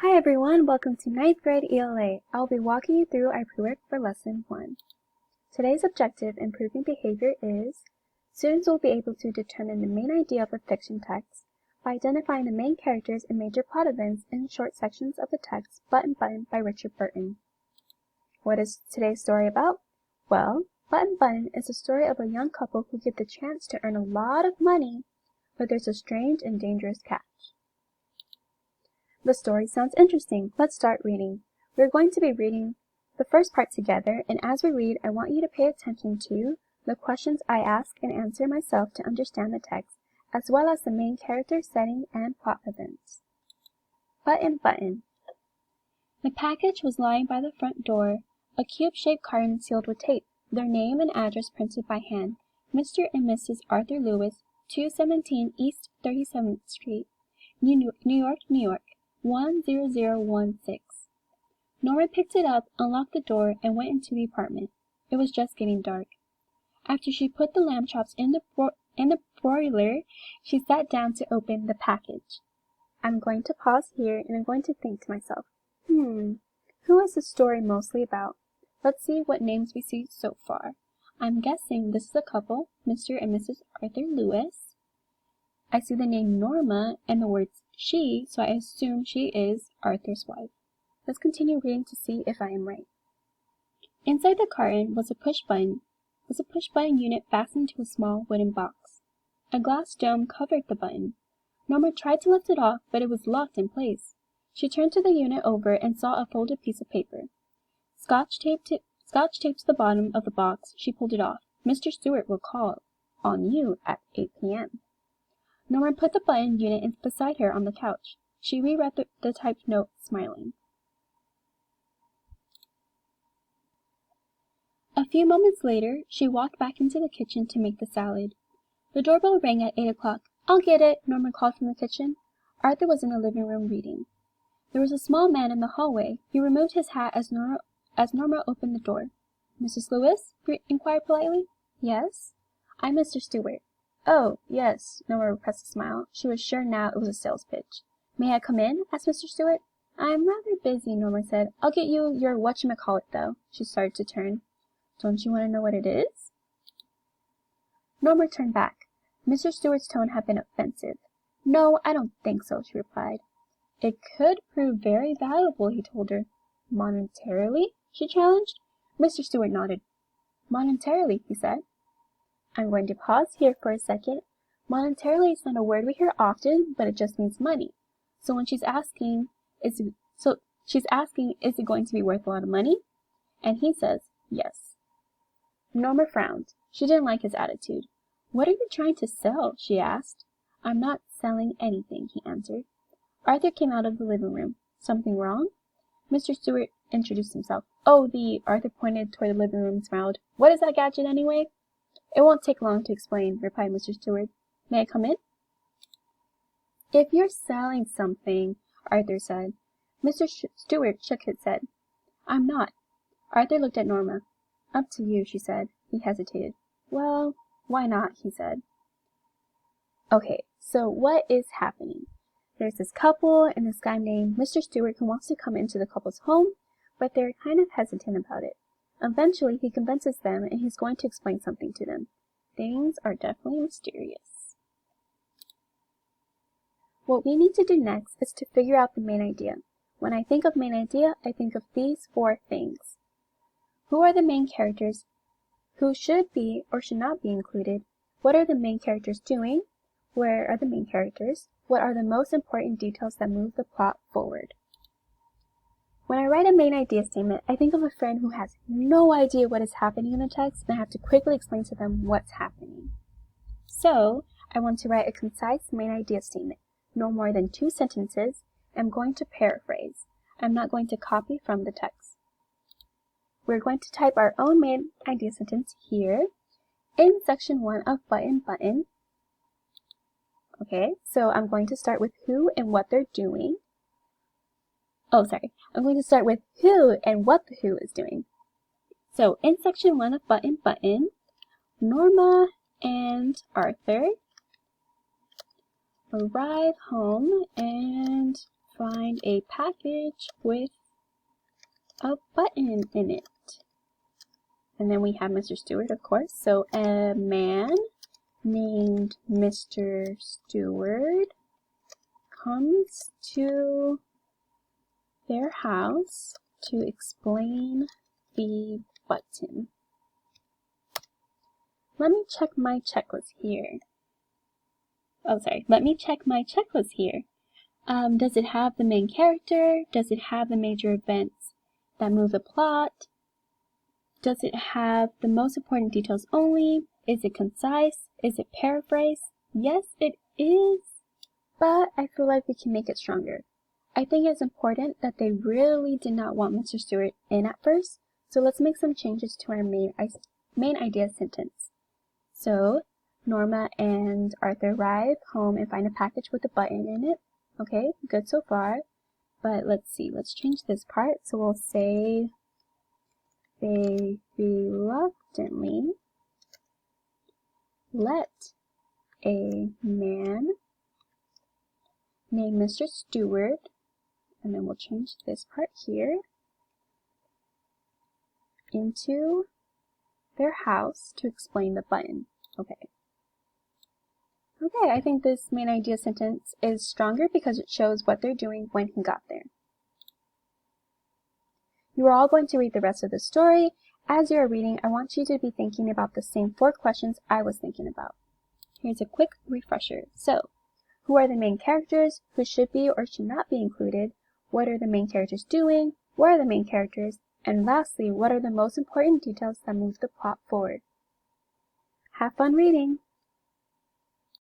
Hi everyone, welcome to 9th grade ELA. I'll be walking you through our prework for lesson 1. Today's objective, improving behavior, is students will be able to determine the main idea of a fiction text by identifying the main characters and major plot events in short sections of the text Button Button by Richard Burton. What is today's story about? Well, Button Button is a story of a young couple who get the chance to earn a lot of money, but there's a strange and dangerous catch. The story sounds interesting. Let's start reading. We're going to be reading the first part together, and as we read, I want you to pay attention to the questions I ask and answer myself to understand the text, as well as the main character, setting, and plot events. Button Button. The package was lying by the front door, a cube-shaped carton sealed with tape, their name and address printed by hand. Mr. and Mrs. Arthur Lewis, 217 East 37th Street, New York, New York. 10016. Nora picked it up, unlocked the door, and went into the apartment. It was just getting dark. After she put the lamb chops in the broiler, she sat down to open the package. I'm going to pause here and I'm going to think to myself, who is the story mostly about? Let's see what names we see so far. I'm guessing this is a couple, Mr. and Mrs. Arthur Lewis. I see the name Norma and the words she, so I assume she is Arthur's wife. Let's continue reading to see if I am right. Inside the carton was a push button unit fastened to a small wooden box. A glass dome covered the button. Norma tried to lift it off, but it was locked in place. She turned the unit over and saw a folded piece of paper. Scotch taped to the bottom of the box, she pulled it off. Mr. Stewart will call on you at 8 p.m. Norma put the button unit beside her on the couch. She reread the typed note, smiling. A few moments later, she walked back into the kitchen to make the salad. The doorbell rang at 8 o'clock. I'll get it, Norma called from the kitchen. Arthur was in the living room reading. There was a small man in the hallway. He removed his hat as Norma opened the door. Mrs. Lewis? He inquired politely. Yes? I'm Mr. Stewart. Oh, yes, Norma repressed a smile. She was sure now it was a sales pitch. May I come in? Asked Mr. Stewart. I'm rather busy, Norma said. I'll get you your whatchamacallit, though. She started to turn. Don't you want to know what it is? Norma turned back. Mr. Stewart's tone had been offensive. No, I don't think so, she replied. It could prove very valuable, he told her. Monetarily? She challenged. Mr. Stewart nodded. Monetarily, he said. I'm going to pause here for a second. Monetarily is not a word we hear often, but it just means money. So when she's asking, is it going to be worth a lot of money? And he says, yes. Norma frowned. She didn't like his attitude. What are you trying to sell? She asked. I'm not selling anything, he answered. Arthur came out of the living room. Something wrong? Mr. Stewart introduced himself. Oh, Arthur pointed toward the living room and smiled. What is that gadget anyway? It won't take long to explain, replied Mr. Stewart. May I come in? If you're selling something, Arthur said. Mr. Stewart shook his head. I'm not. Arthur looked at Norma. Up to you, she said. He hesitated. Well, why not, he said. Okay, so what is happening? There's this couple and this guy named Mr. Stewart who wants to come into the couple's home, but they're kind of hesitant about it. Eventually, he convinces them and he's going to explain something to them. Things are definitely mysterious. What we need to do next is to figure out the main idea. When I think of main idea, I think of these 4 things. Who are the main characters? Who should be or should not be included? What are the main characters doing? Where are the main characters? What are the most important details that move the plot forward? When I write a main idea statement, I think of a friend who has no idea what is happening in the text and I have to quickly explain to them what's happening. So, I want to write a concise main idea statement, no more than 2 sentences. I'm going to paraphrase. I'm not going to copy from the text. We're going to type our own main idea sentence here in section 1 of Button Button. Okay, so I'm going to start with who and what they're doing. I'm going to start with who and what the who is doing. So in section 1 of Button Button, Norma and Arthur arrive home and find a package with a button in it. And then we have Mr. Stewart, of course. So a man named Mr. Stewart comes to their house to explain the button. Let me check my checklist here. Let me check my checklist here. Does it have the main character? Does it have the major events that move the plot? Does it have the most important details only? Is it concise? Is it paraphrase? Yes, it is, but I feel like we can make it stronger. I think it's important that they really did not want Mr. Stewart in at first, so let's make some changes to our main idea sentence. So, Norma and Arthur arrive home and find a package with a button in it. Okay, good so far. But let's see, let's change this part. So we'll say they reluctantly let a man named Mr. Stewart, and then we'll change this part here, into their house to explain the button. Okay, I think this main idea sentence is stronger because it shows what they're doing when he got there. You are all going to read the rest of the story. As you are reading, I want you to be thinking about the same 4 questions I was thinking about. Here's a quick refresher. So, who are the main characters? Who should be or should not be included? What are the main characters doing? Where are the main characters? And lastly, what are the most important details that move the plot forward? Have fun reading!